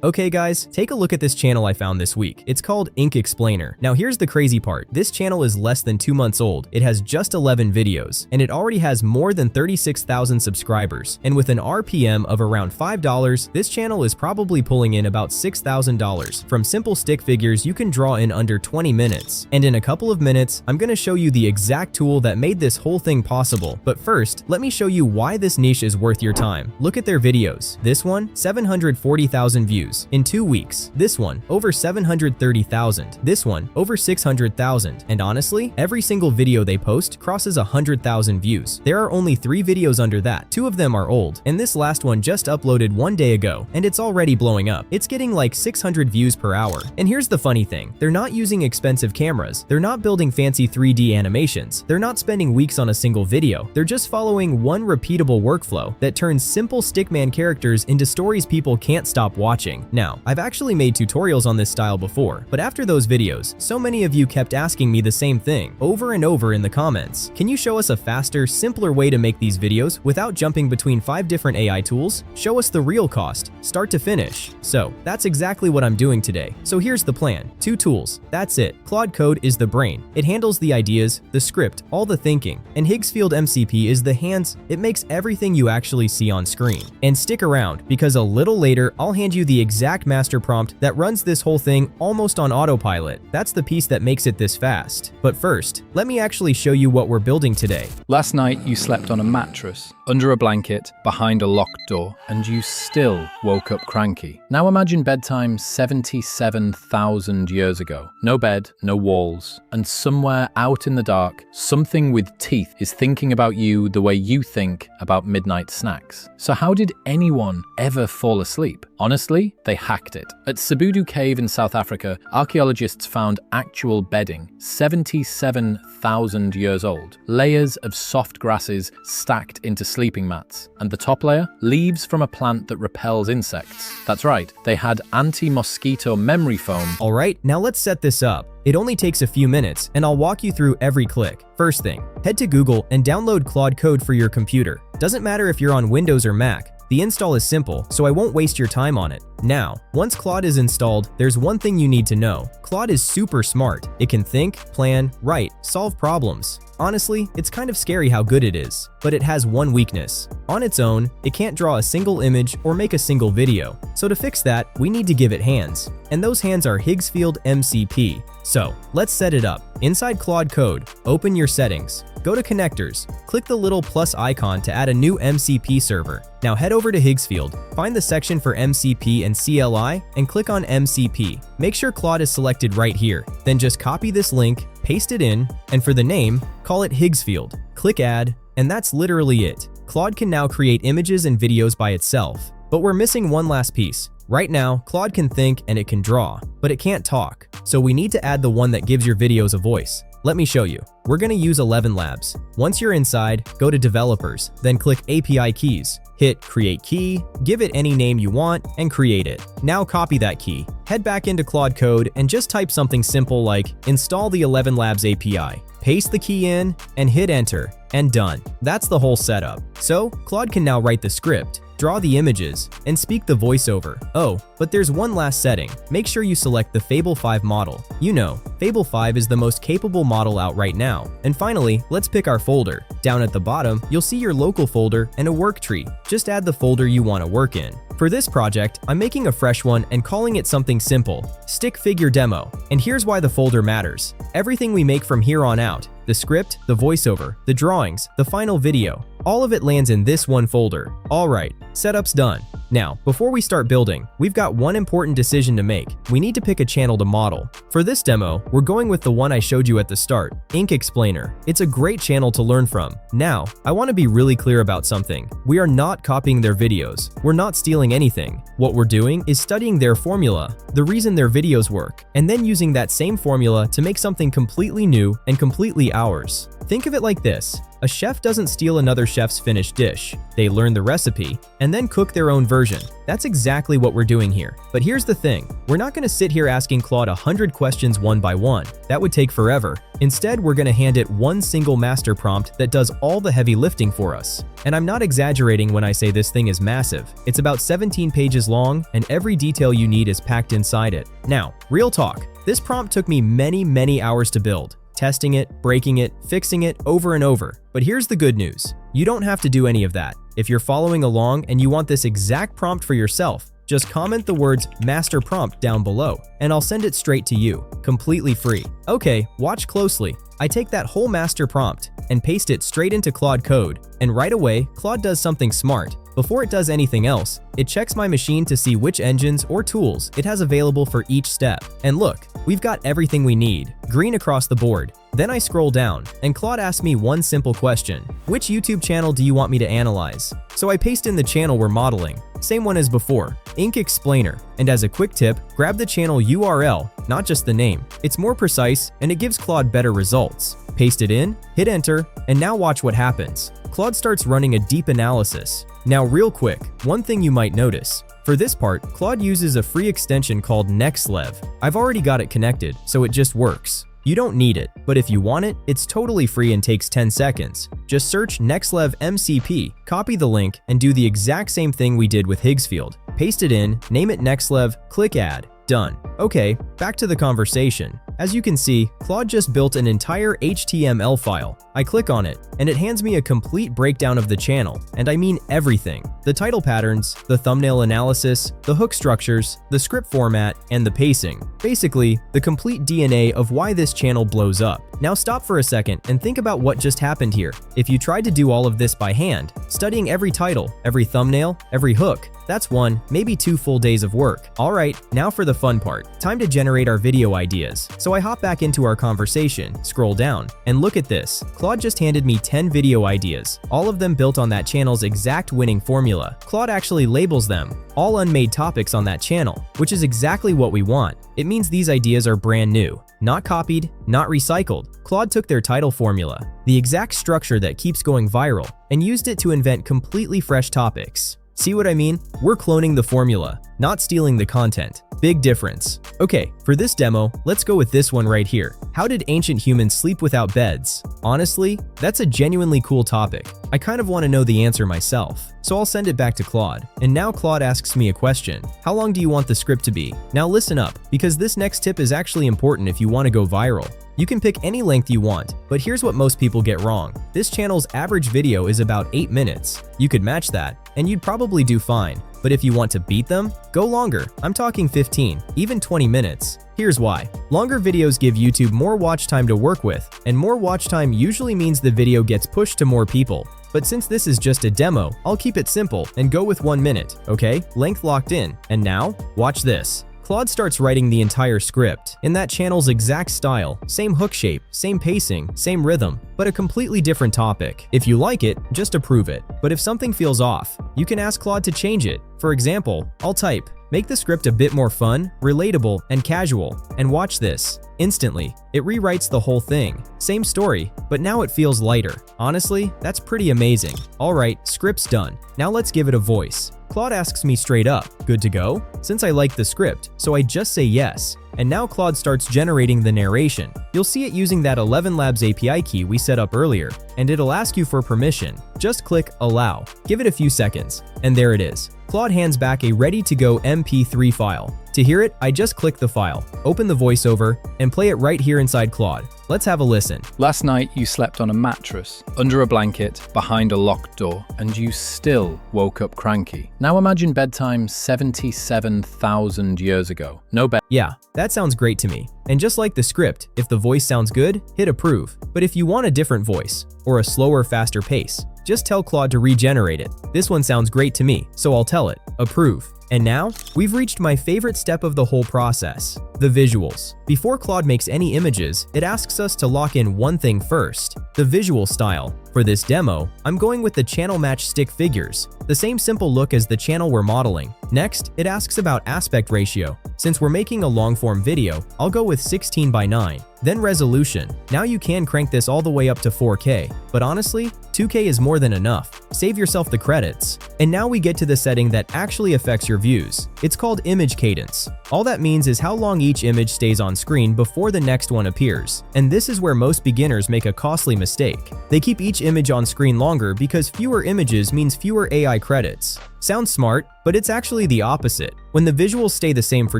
Okay guys, take a look at this channel I found this week. It's called Ink Explainer. Now here's the crazy part. This channel is less than 2 months old. It has just 11 videos, and it already has more than 36,000 subscribers. And with an RPM of around $5, this channel is probably pulling in about $6,000 from simple stick figures you can draw in under 20 minutes. And in a couple of minutes, I'm gonna show you the exact tool that made this whole thing possible. But first, let me show you why this niche is worth your time. Look at their videos. This one, 740,000 views in 2 weeks. This one, over 730,000. This one, over 600,000. And honestly, every single video they post crosses 100,000 views. There are only 3 videos under that. 2 of them are old, and this last one just uploaded 1 day ago, and it's already blowing up. It's getting like 600 views per hour. And here's the funny thing. They're not using expensive cameras. They're not building fancy 3D animations. They're not spending weeks on a single video. They're just following one repeatable workflow that turns simple stickman characters into stories people can't stop watching. Now, I've actually made tutorials on this style before, but after those videos, so many of you kept asking me the same thing over and over in the comments. Can you show us a faster, simpler way to make these videos without jumping between 5 different AI tools? Show us the real cost, start to finish. So, that's exactly what I'm doing today. So here's the plan. 2 tools. That's it. Claude Code is the brain. It handles the ideas, the script, all the thinking. And Higgsfield MCP is the hands. It makes everything you actually see on screen. And stick around, because a little later, I'll hand you the exact master prompt that runs this whole thing almost on autopilot. That's the piece that makes it this fast. But first, let me actually show you what we're building today. Last night you slept on a mattress, under a blanket, behind a locked door, and you still woke up cranky. Now imagine bedtime 77,000 years ago. No bed, no walls, and somewhere out in the dark, something with teeth is thinking about you the way you think about midnight snacks. So how did anyone ever fall asleep? Honestly, they hacked it. At Sabudu Cave in South Africa, archaeologists found actual bedding, 77,000 years old. Layers of soft grasses stacked into sleeping mats. And the top layer? Leaves from a plant that repels insects. That's right, they had anti-mosquito memory foam. Alright, now let's set this up. It only takes a few minutes, and I'll walk you through every click. First thing, head to Google and download Claude Code for your computer. Doesn't matter if you're on Windows or Mac. The install is simple, so I won't waste your time on it. Now, once Claude is installed, there's one thing you need to know. Claude is super smart. It can think, plan, write, solve problems. Honestly, it's kind of scary how good it is, but it has one weakness. On its own, it can't draw a single image or make a single video. So to fix that, we need to give it hands. And those hands are Higgsfield MCP. So, let's set it up. Inside Claude Code, open your settings. Go to Connectors. Click the little plus icon to add a new MCP server. Now head over to Higgsfield. Find the section for MCP and CLI and click on MCP. Make sure Claude is selected right here. Then just copy this link, paste it in, and for the name, call it Higgsfield. Click Add, and that's literally it. Claude can now create images and videos by itself. But we're missing one last piece. Right now, Claude can think and it can draw, but it can't talk. So we need to add the one that gives your videos a voice. Let me show you. We're gonna use ElevenLabs. Once you're inside, go to Developers, then click API Keys. Hit Create Key, give it any name you want, and create it. Now copy that key. Head back into Claude Code and just type something simple like install the ElevenLabs API. Paste the key in and hit Enter, and done. That's the whole setup. So, Claude can now write the script, draw the images, and speak the voiceover. Oh, but there's one last setting. Make sure you select the Fable 5 model. You know, Fable 5 is the most capable model out right now. And finally, let's pick our folder. Down at the bottom, you'll see your local folder and a work tree. Just add the folder you want to work in. For this project, I'm making a fresh one and calling it something simple, Stick Figure Demo. And here's why the folder matters. Everything we make from here on out, the script, the voiceover, the drawings, the final video, all of it lands in this one folder. Alright, setup's done. Now, before we start building, we've got one important decision to make. We need to pick a channel to model. For this demo, we're going with the one I showed you at the start, Ink Explainer. It's a great channel to learn from. Now, I want to be really clear about something. We are not copying their videos. We're not stealing anything. What we're doing is studying their formula, the reason their videos work, and then using that same formula to make something completely new and completely ours. Think of it like this. A chef doesn't steal another chef's finished dish. They learn the recipe and then cook their own version. That's exactly what we're doing here. But here's the thing. We're not going to sit here asking Claude 100 questions one by one. That would take forever. Instead, we're going to hand it one single master prompt that does all the heavy lifting for us. And I'm not exaggerating when I say this thing is massive. It's about 17 pages long, and every detail you need is packed inside it. Now, real talk. This prompt took me many hours to build. Testing it, breaking it, fixing it over and over. But here's the good news. You don't have to do any of that. If you're following along and you want this exact prompt for yourself, just comment the words master prompt down below, and I'll send it straight to you, completely free. Okay, watch closely. I take that whole master prompt and paste it straight into Claude Code, and right away, Claude does something smart. Before it does anything else, it checks my machine to see which engines or tools it has available for each step. And look, we've got everything we need, green across the board. Then I scroll down, and Claude asks me one simple question. Which YouTube channel do you want me to analyze? So I paste in the channel we're modeling, same one as before, Ink Explainer. And as a quick tip, grab the channel URL, not just the name. It's more precise, and it gives Claude better results. Paste it in, hit enter, and now watch what happens. Claude starts running a deep analysis. Now real quick, one thing you might notice. For this part, Claude uses a free extension called ElevenLabs. I've already got it connected, so it just works. You don't need it, but if you want it, it's totally free and takes 10 seconds. Just search ElevenLabs MCP, copy the link, and do the exact same thing we did with Higgsfield. Paste it in, name it ElevenLabs, click add. Done. Okay, back to the conversation. As you can see, Claude just built an entire HTML file. I click on it, and it hands me a complete breakdown of the channel, and I mean everything. The title patterns, the thumbnail analysis, the hook structures, the script format, and the pacing. Basically, the complete DNA of why this channel blows up. Now stop for a second and think about what just happened here. If you tried to do all of this by hand, studying every title, every thumbnail, every hook, that's 1, maybe 2 full days of work. Alright, now for the fun part. Time to generate our video ideas. So I hop back into our conversation, scroll down, and look at this. Claude just handed me 10 video ideas, all of them built on that channel's exact winning formula. Claude actually labels them, all unmade topics on that channel, which is exactly what we want. It means these ideas are brand new, not copied, not recycled. Claude took their title formula, the exact structure that keeps going viral, and used it to invent completely fresh topics. See what I mean? We're cloning the formula, not stealing the content. Big difference. Okay, for this demo, let's go with this one right here. How did ancient humans sleep without beds? Honestly, that's a genuinely cool topic. I kind of want to know the answer myself, so I'll send it back to Claude. And now Claude asks me a question. How long do you want the script to be? Now listen up, because this next tip is actually important if you want to go viral. You can pick any length you want, but here's what most people get wrong. This channel's average video is about 8 minutes. You could match that, and you'd probably do fine. But if you want to beat them, go longer. I'm talking 15, even 20 minutes. Here's why. Longer videos give YouTube more watch time to work with, and more watch time usually means the video gets pushed to more people. But since this is just a demo, I'll keep it simple and go with 1 minute, okay? Length locked in. And now, watch this. Claude starts writing the entire script in that channel's exact style, same hook shape, same pacing, same rhythm, but a completely different topic. If you like it, just approve it. But if something feels off, you can ask Claude to change it. For example, I'll type, make the script a bit more fun, relatable, and casual, and watch this. Instantly, it rewrites the whole thing. Same story, but now it feels lighter. Honestly, that's pretty amazing. Alright, script's done. Now let's give it a voice. Claude asks me straight up, good to go? Since I like the script, so I just say yes. And now Claude starts generating the narration. You'll see it using that ElevenLabs API key we set up earlier, and it'll ask you for permission. Just click Allow. Give it a few seconds, and there it is. Claude hands back a ready-to-go MP3 file. To hear it, I just click the file, open the voiceover, and play it right here inside Claude. Let's have a listen. Last night you slept on a mattress, under a blanket, behind a locked door, and you still woke up cranky. Now imagine bedtime 77,000 years ago. No bed. Yeah, that sounds great to me. And just like the script, if the voice sounds good, hit approve. But if you want a different voice, or a slower, faster pace, just tell Claude to regenerate it. This one sounds great to me, so I'll tell it, approve. And now, we've reached my favorite step of the whole process, the visuals. Before Claude makes any images, it asks us to lock in one thing first, the visual style. For this demo, I'm going with the channel match stick figures, the same simple look as the channel we're modeling. Next, it asks about aspect ratio. Since we're making a long-form video, I'll go with 16:9. Then resolution. Now you can crank this all the way up to 4K, but honestly, 2K is more than enough. Save yourself the credits. And now we get to the setting that actually affects your views. It's called image cadence. All that means is how long each image stays on screen before the next one appears. And this is where most beginners make a costly mistake. They keep each image on screen longer because fewer images means fewer AI credits. Sounds smart, but it's actually the opposite. When the visuals stay the same for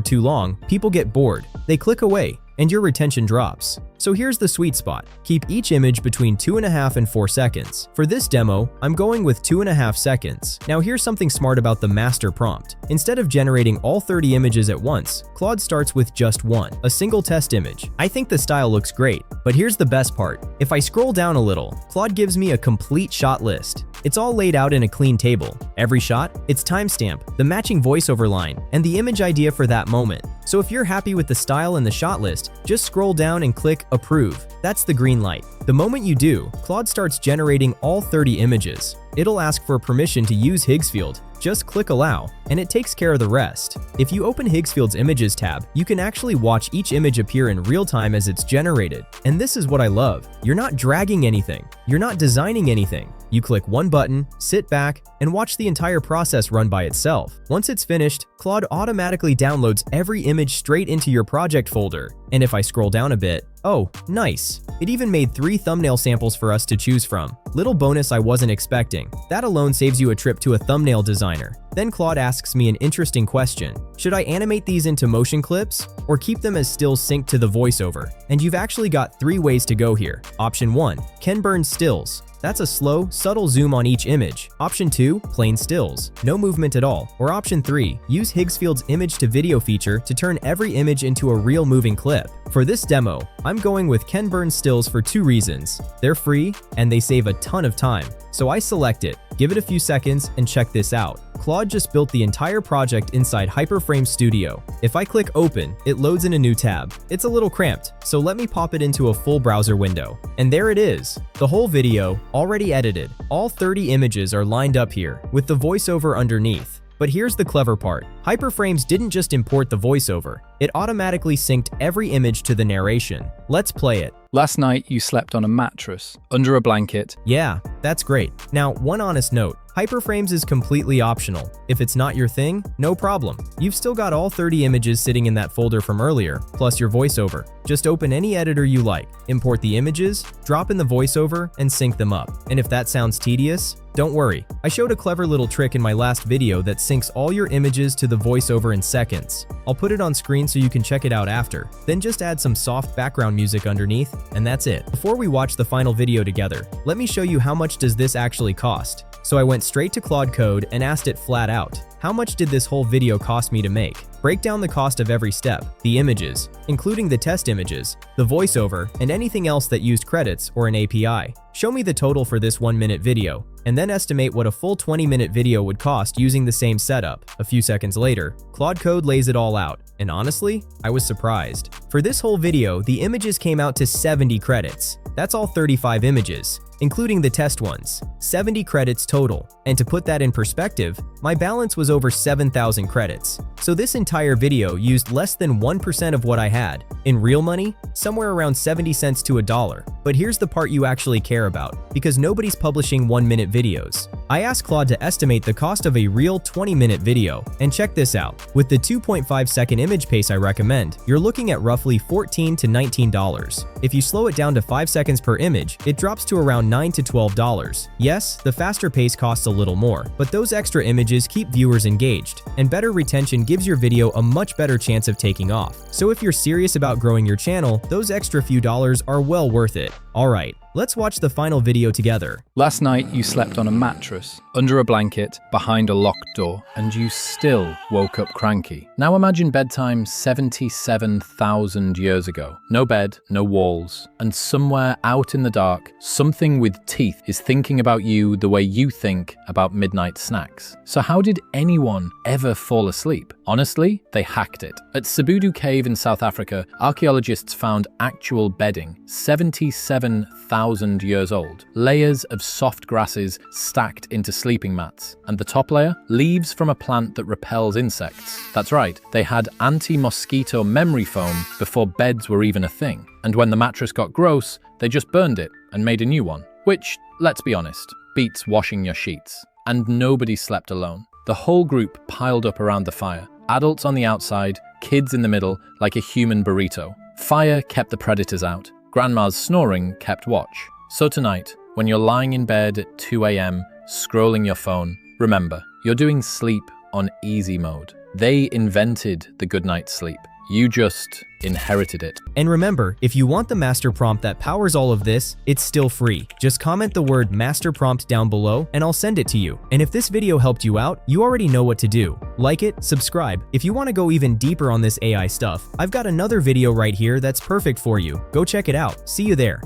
too long, people get bored. They click away, and your retention drops. So here's the sweet spot. Keep each image between 2.5 and 4 seconds. For this demo, I'm going with 2.5 seconds. Now here's something smart about the master prompt. Instead of generating all 30 images at once, Claude starts with just one, a single test image. I think the style looks great, but here's the best part. If I scroll down a little, Claude gives me a complete shot list. It's all laid out in a clean table. Every shot, its timestamp, the matching voiceover line, and the image idea for that moment. So if you're happy with the style and the shot list, just scroll down and click Approve. That's the green light. The moment you do, Claude starts generating all 30 images. It'll ask for permission to use Higgsfield. Just click Allow, and it takes care of the rest. If you open Higgsfield's Images tab, you can actually watch each image appear in real time as it's generated. And this is what I love. You're not dragging anything. You're not designing anything. You click one button, sit back, and watch the entire process run by itself. Once it's finished, Claude automatically downloads every image straight into your project folder. And if I scroll down a bit, oh, nice. It even made 3 thumbnail samples for us to choose from. Little bonus I wasn't expecting. That alone saves you a trip to a thumbnail designer. Then Claude asks me an interesting question. Should I animate these into motion clips or keep them as stills synced to the voiceover? And you've actually got 3 ways to go here. Option 1, Ken Burns stills. That's a slow, subtle zoom on each image. Option 2, plain stills, no movement at all. Or option 3, use Higgsfield's image to video feature to turn every image into a real moving clip. For this demo, I'm going with Ken Burns stills for 2 reasons. They're free and they save a ton of time. So I select it, give it a few seconds, and check this out. Claude just built the entire project inside Hyperframe Studio. If I click Open, it loads in a new tab. It's a little cramped, so let me pop it into a full browser window. And there it is, the whole video, already edited. All 30 images are lined up here, with the voiceover underneath. But here's the clever part. Hyperframes didn't just import the voiceover, it automatically synced every image to the narration. Let's play it. Last night, you slept on a mattress, under a blanket. Yeah, that's great. Now, one honest note. Hyperframes is completely optional. If it's not your thing, no problem. You've still got all 30 images sitting in that folder from earlier, plus your voiceover. Just open any editor you like, import the images, drop in the voiceover, and sync them up. And if that sounds tedious, don't worry. I showed a clever little trick in my last video that syncs all your images to the voiceover in seconds. I'll put it on screen so you can check it out after. Then just add some soft background music underneath, and that's it. Before we watch the final video together, let me show you how much does this actually cost. So I went straight to Claude Code and asked it flat out, how much did this whole video cost me to make? Break down the cost of every step, the images, including the test images, the voiceover, and anything else that used credits or an API. Show me the total for this 1-minute video, and then estimate what a full 20-minute video would cost using the same setup. A few seconds later, Claude Code lays it all out, and honestly, I was surprised. For this whole video, the images came out to 70 credits. That's all 35 images, including the test ones. 70 credits total. And to put that in perspective, my balance was over 7,000 credits. So this entire video used less than 1% of what I had. In real money, somewhere around 70 cents to $1. But here's the part you actually care about, because nobody's publishing 1-minute videos. I asked Claude to estimate the cost of a real 20-minute video, and check this out. With the 2.5-second image pace I recommend, you're looking at roughly $14 to $19. If you slow it down to 5 seconds per image, it drops to around $9 to $12. Yes, the faster pace costs a little more, but those extra images keep viewers engaged, and better retention gives your video a much better chance of taking off. So if you're serious about growing your channel, those extra few dollars are well worth it. Alright, let's watch the final video together. Last night you slept on a mattress, under a blanket, behind a locked door, and you still woke up cranky. Now imagine bedtime 77,000 years ago. No bed, no walls, and somewhere out in the dark, something with teeth is thinking about you the way you think about midnight snacks. So how did anyone ever fall asleep? Honestly, they hacked it. At Sabudu Cave in South Africa, archaeologists found actual bedding, 77,000 years old. Layers of soft grasses stacked into sleeping mats. And the top layer? Leaves from a plant that repels insects. That's right, they had anti-mosquito memory foam before beds were even a thing. And when the mattress got gross, they just burned it and made a new one. Which, let's be honest, beats washing your sheets. And nobody slept alone. The whole group piled up around the fire. Adults on the outside, kids in the middle, like a human burrito. Fire kept the predators out. Grandma's snoring kept watch. So tonight, when you're lying in bed at 2 a.m., scrolling your phone, remember, you're doing sleep on easy mode. They invented the good night's sleep. You just inherited it. And remember, if you want the master prompt that powers all of this, it's still free. Just comment the word master prompt down below and I'll send it to you. And if this video helped you out, you already know what to do. Like it, subscribe. If you want to go even deeper on this AI stuff, I've got another video right here that's perfect for you. Go check it out. See you there.